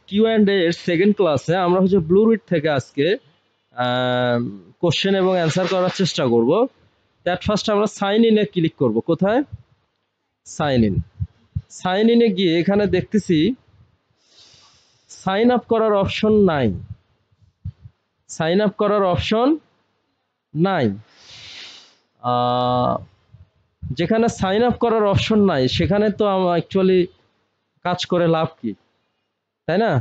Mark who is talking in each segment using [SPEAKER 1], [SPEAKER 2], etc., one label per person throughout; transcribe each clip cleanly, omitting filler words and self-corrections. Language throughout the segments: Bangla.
[SPEAKER 1] কিউ&এ এর সেকেন্ড ক্লাসে আমরা হচ্ছে ব্লুরিড থেকে আজকে কোশ্চেন এবং অ্যান্সার করার চেষ্টা করব। দ্যাট ফার্স্ট আমরা সাইন ইনে ক্লিক করব। কোথায়? Sign in. সাইন ইনে গিয়ে এখানে দেখতেছি সাইন আপ করার অপশন নাই। সাইন আপ করার অপশন নাই। যেখানে সাইন আপ করার অপশন নাই সেখানে তো আমার অ্যাকচুয়ালি কাজ করে লাভ কি, তাই না?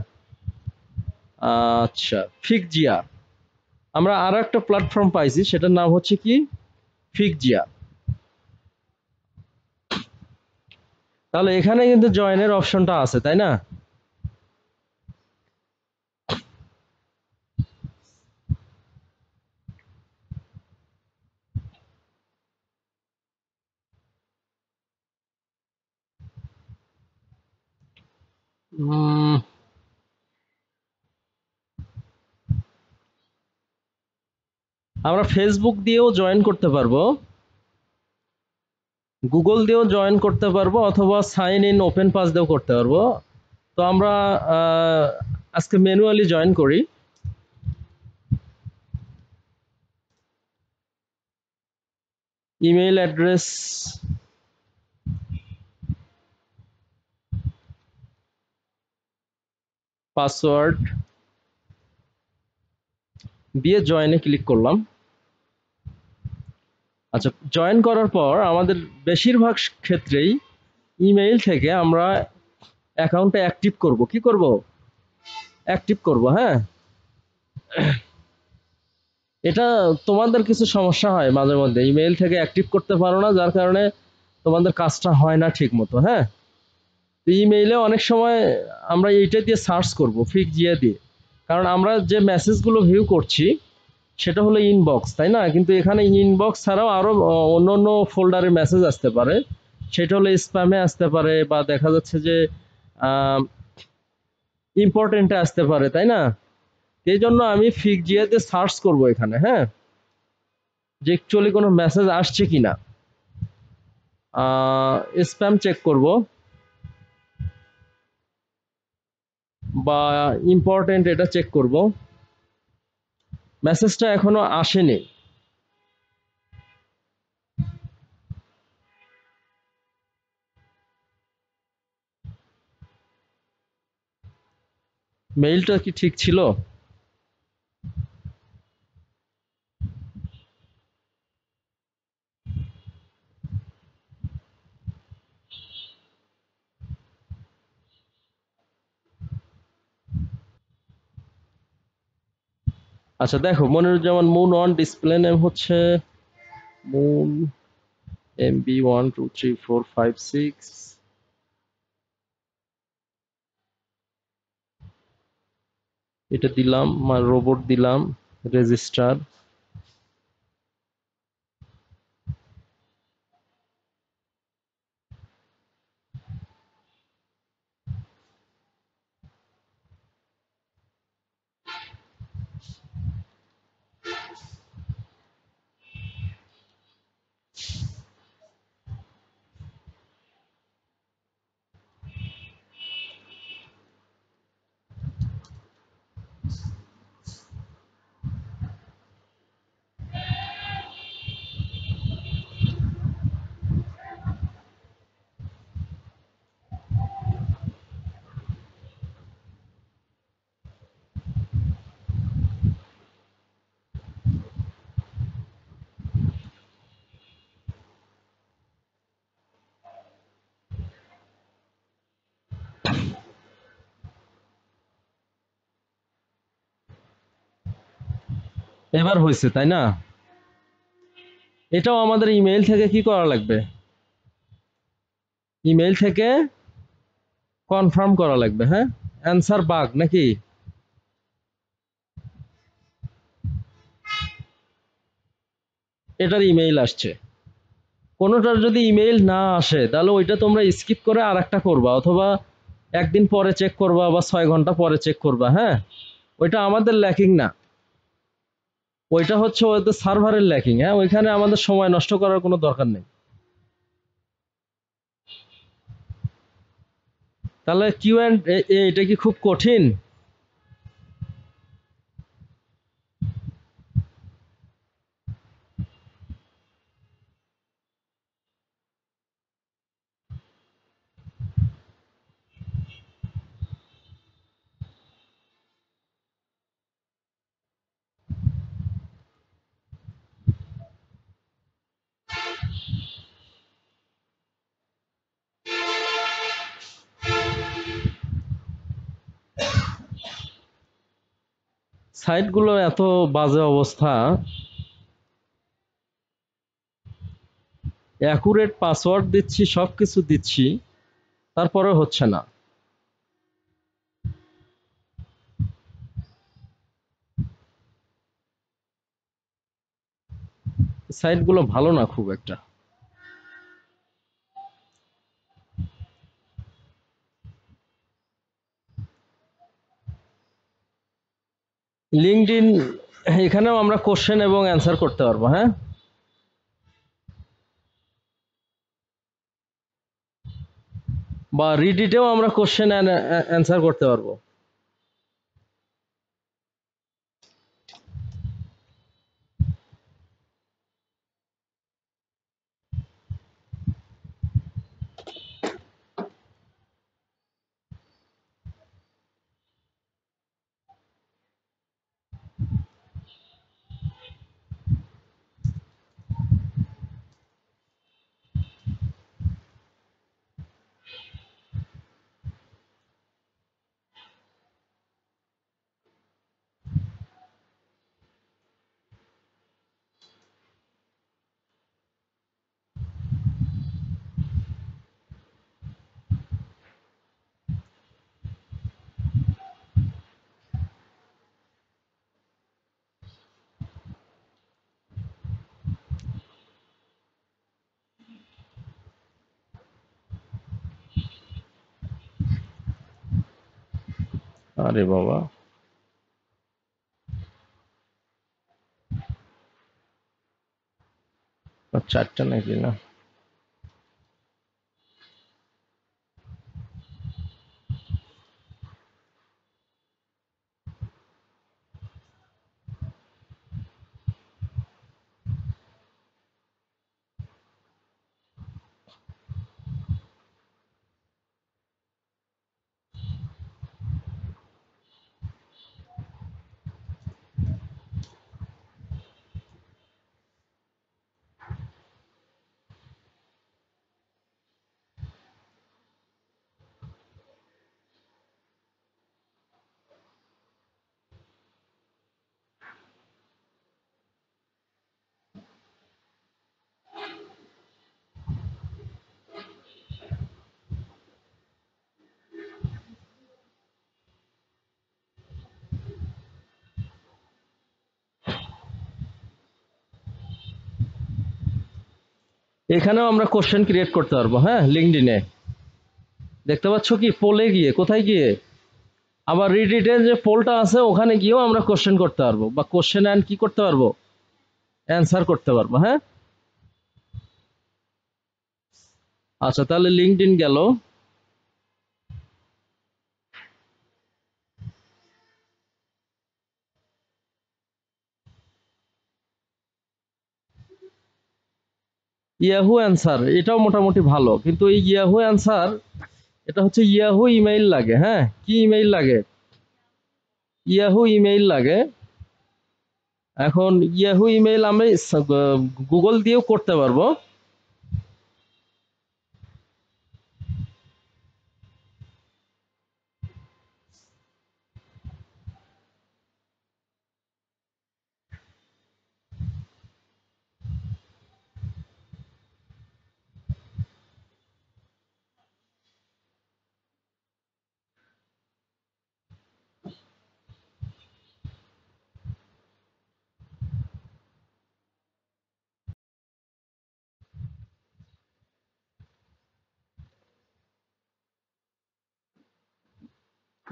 [SPEAKER 1] আচ্ছা, ফিকজিয়া। আমরা আরো একটা প্ল্যাটফর্ম পাইছি, সেটার নাম হচ্ছে কি? ফিকজিয়া। তাহলে এখানে কিন্তু জয়েনের অপশনটা আছে, তাই না? আমরা ফেসবুক দিয়েও জয়েন করতে পারবো, গুগল দিয়েও জয়েন করতে পারবো, অথবা সাইন ইন ওপেন পাস দিয়েও করতে পারবো। তো আমরা আজকে ম্যানুয়ালি জয়েন করি। ইমেইল অ্যাড্রেস, পাসওয়ার্ড দিয়ে জয়েনে ক্লিক করলাম। আচ্ছা, জয়েন করার পর আমাদের বেশিরভাগ ক্ষেত্রেই ইমেইল থেকে আমরা অ্যাকাউন্টটা অ্যাক্টিভ করব। কি করব? অ্যাক্টিভ করব। হ্যাঁ, এটা তোমাদের কিছু সমস্যা হয় মাঝে মধ্যে, ইমেইল থেকে অ্যাক্টিভ করতে পারো না, যার কারণে তোমাদের কাজটা হয় না ঠিক মতো। হ্যাঁ, ইমেইলে অনেক সময় আমরা এইটা দিয়ে সার্চ করব, ফিকজিয়া দিয়ে, কারণ আমরা যে মেসেজগুলো ভিউ করছি সেটা হলো ইনবক্স, তাই না? কিন্তু এখানে ইনবক্স ছাড়াও আরো অন্য অন্য ফোল্ডারে মেসেজ আসতে পারে, সেটা হলো স্প্যামে আসতে পারে, বা দেখা যাচ্ছে যে ইম্পর্টেন্টে আসতে পারে, তাই না? এই জন্য আমি ফিকজিয়াতে সার্চ করব এখানে, হ্যাঁ, যে অ্যাকচুয়ালি কোনো মেসেজ আসছে কিনা। স্প্যাম চেক করব, বা ইম্পর্টেন্ট এটা চেক করব। মেসেজটা এখনো আসেনি। মেইলটা কি ঠিক ছিল? আচ্ছা দেখো, Moniruzzaman moon on, display name হচ্ছে মুন MB12345 6। এটা দিলাম, রোবট দিলাম, রেজিস্টার। এবার হয়েছে, তাই না? এটাও আমাদের ইমেইল থেকে কি করা লাগবে? ইমেইল থেকে কনফার্ম করা লাগবে। হ্যাঁ, অ্যান্সার বাগ নাকি? এটার ইমেইল আসছে। কোনোটার যদি ইমেইল না আসে তাহলে ওইটা তোমরা স্কিপ করে আর একটা করবা, অথবা একদিন পরে চেক করবা, বা 6 ঘন্টা পরে চেক করবা। হ্যাঁ, ওইটা আমাদের ল্যাকিং না, ওইটা হচ্ছে ওদের সার্ভারের ল্যাকিং। হ্যাঁ, ওইখানে আমাদের সময় নষ্ট করার কোনো দরকার নেই। তাহলে কিউ এন্ড এটা কি খুব কঠিন? সাইটগুলো এত বাজে অবস্থা, অ্যাকুরেট পাসওয়ার্ড দিচ্ছি, সবকিছু দিচ্ছি, তারপরে হচ্ছে না। সাইটগুলো ভালো না খুব একটা। লিঙ্কডইন, এখানেও আমরা কোশ্চেন এবং অ্যান্সার করতে পারবো, হ্যাঁ। বা রিডিটেও আমরা কোশ্চেন অ্যান্সার করতে পারবো। আরে বাবা, চারটা নাকি না? এখানেও আমরা কোশ্চেন ক্রিয়েট করতে পারবো, হ্যাঁ, লিঙ্কডইনে। দেখতে পাচ্ছ কি, পোলে গিয়ে, কোথায় গিয়ে, আবার রিডিটে যে পোলটা আছে ওখানে গিয়েও আমরা কোশ্চেন করতে পারবো, বা কোশ্চেন অ্যান্ড কি করতে পারবো, অ্যান্সার করতে পারবো, হ্যাঁ। আচ্ছা, তাহলে লিঙ্কডইন গেল। ইয়াহু অ্যান্সার, এটাও মোটামুটি ভালো, কিন্তু এই ইয়াহু অ্যান্সার, এটা হচ্ছে ইয়াহু ইমেইল লাগে, হ্যাঁ। কি ইমেইল লাগে? ইয়াহু ইমেইল লাগে। এখন ইয়াহু ইমেইল আমি গুগল দিয়েও করতে পারবো।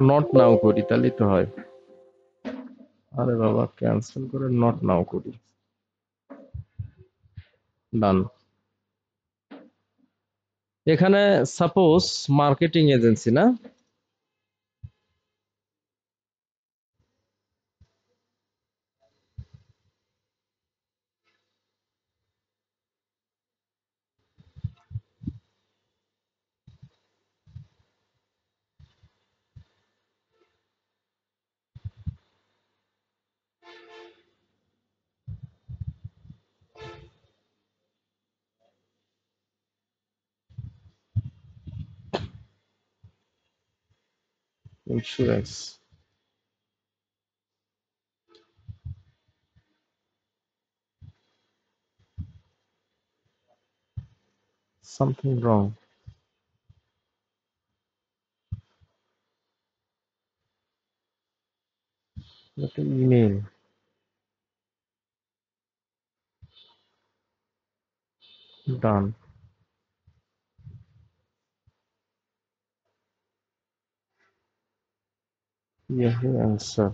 [SPEAKER 1] নট নাও করি, তাহলেই তো হয়। আরে বাবা, ক্যান্সেল করে নট নাও করি। ডান। এখানে সাপোজ মার্কেটিং এজেন্সি না, ইন্স্যুরেন্স, সামথিং রং, একটা ইমেল, ডান, ইয়াহু অ্যান্সার।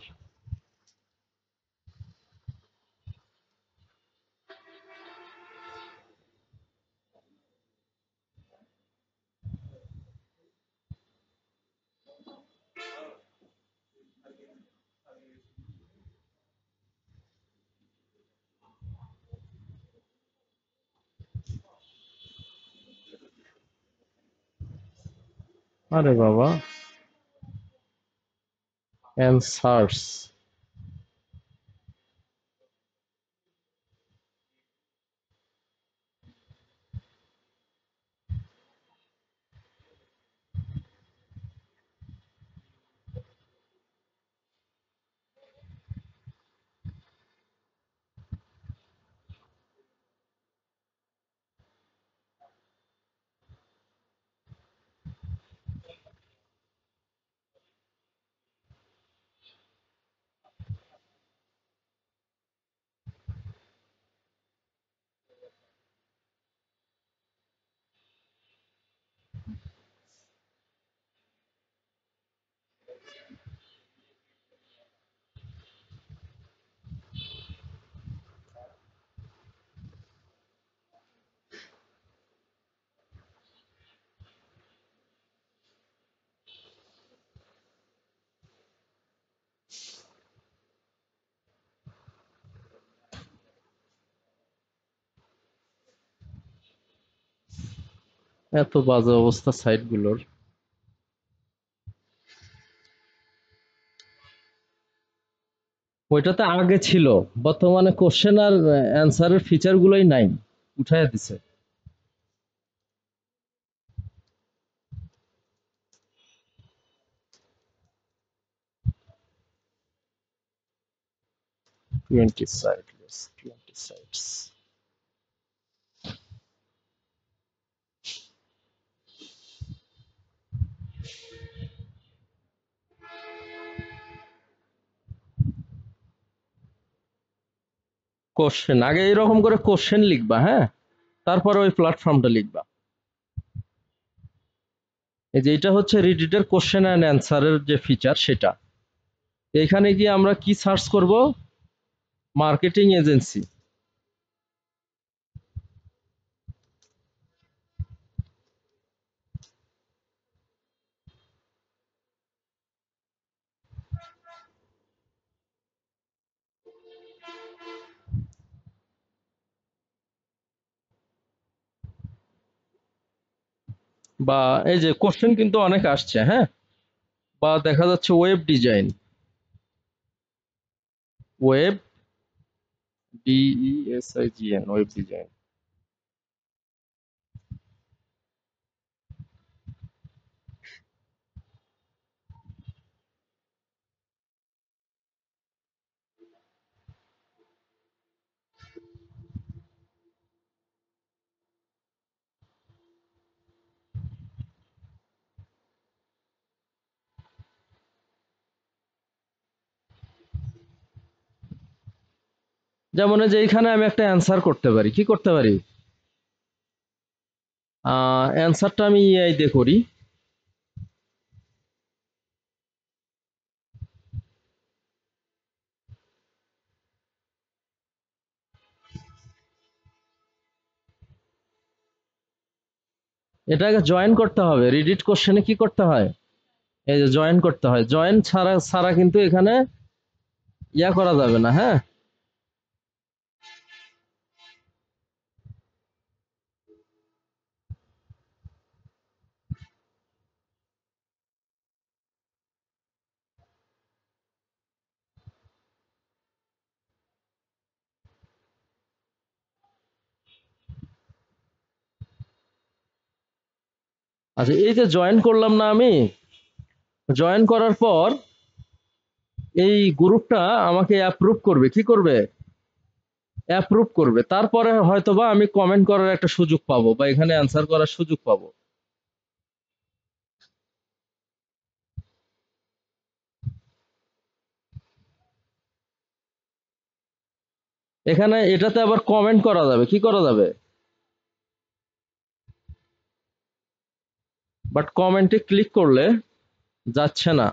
[SPEAKER 1] আরে বাবা, অ্যান্সার্স। এত বাজে অবস্থা সাইটগুলোর। ওইটাতে আগে ছিল, বর্তমানে কোশ্চেন আর অ্যান্সারের ফিচার গুলোই নাই, উঠাইয়া দিছে। Twenty site, 20 sites. কোশ্চেন আগে এরকম করে কোশ্চেন লিখবা, হ্যাঁ, তারপরে ওই প্ল্যাটফর্মটা লিখবা। এই যে এটা হচ্ছে রিডিটের কোশ্চেন অ্যান্ড অ্যান্সারের যে ফিচার সেটা। এখানে গিয়ে আমরা কি সার্চ করব? Marketing agency. বা এই যে কোশ্চেন কিন্তু অনেক আসছে, হ্যাঁ, বা দেখা যাচ্ছে web design, web, DESIGN, web design. যেমন এই যে এখানে আমি একটা অ্যান্সার করতে পারি, কি করতে পারি? অ্যান্সারটা আমি AI দিয়ে করি। এটাকে জয়েন করতে হবে, রিডিট কোশ্চেনে কি করতে হয়, এই যে জয়েন করতে হয়, জয়েন ছাড়া ছাড়া কিন্তু এখানে ইয়া করা যাবে না। হ্যাঁ, আচ্ছা এই যে জয়েন করলাম না আমি, জয়েন করার পর এই গ্রুপটা আমাকে অ্যাপ্রুভ করবে, কি করবে, অ্যাপ্রুভ করবে, তারপরে হয়তোবা আমি কমেন্ট করার একটা সুযোগ পাবো বা এখানে অ্যান্সার করার সুযোগ পাবো। এখানে এটাতে আবার কমেন্ট করা যাবে, কি করা যাবে, বাট কমেন্টে ক্লিক করলে যাচ্ছে না।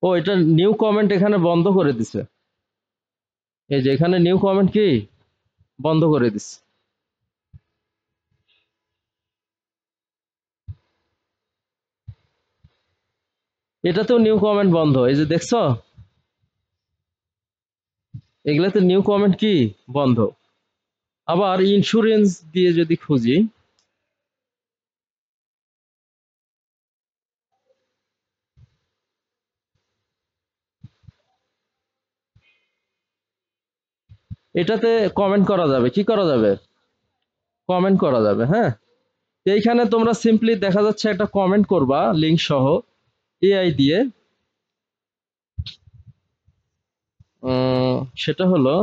[SPEAKER 1] ও এটা নিউ কমেন্ট এখানে বন্ধ করে দিছে, এই যে এখানে নিউ কমেন্ট কি বন্ধ করে দিছে, এটাতেও নিউ কমেন্ট বন্ধ, এই যে দেখছো, এগুলাতে নিউ কমেন্ট কি বন্ধ। আবার ইন্স্যুরেন্স দিয়ে যদি খুঁজি, এটাতে কমেন্ট করা যাবে, কি করা যাবে, কমেন্ট করা যাবে। হ্যাঁ, এইখানে তোমরা সিম্পলি দেখা যাচ্ছে একটা কমেন্ট করবা লিংক সহ এআই দিয়ে, সেটা হলো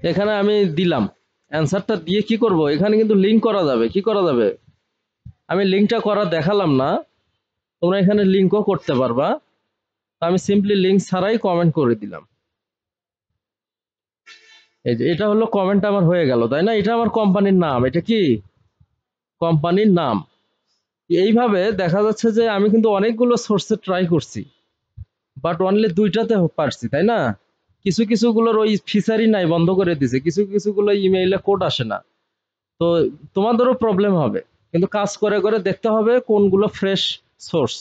[SPEAKER 1] এখানে আমি দিলাম অ্যান্সারটা দিয়ে কি করব, এখানে কিন্তু লিংক করা যাবে, কি করা যাবে, আমি লিংকটা করা দেখালাম না, তোমরা এখানে লিংকও করতে পারবা। আমি সিম্পলি লিংক ছাড়াই কমেন্ট করে দিলাম, এই যে এটা হলো কমেন্ট আমার হয়ে গেল, তাই না, এটা আমার কোম্পানির নাম, এটা কি কোম্পানির নাম। এইভাবে দেখা যাচ্ছে যে আমি কিন্তু অনেকগুলো সোর্সে ট্রাই করছি, বাট অনলি দুইটাতে পারছি, তাই না, কিছু কিছুগুলোর ওই ফিচারই নাই, বন্ধ করে দিছে, কিছু কিছুগুলো ইমেইলে কোড আসে না। তো তোমাদেরও প্রবলেম হবে, কিন্তু কাজ করে করে দেখতে হবে কোনগুলো ফ্রেশ সোর্স।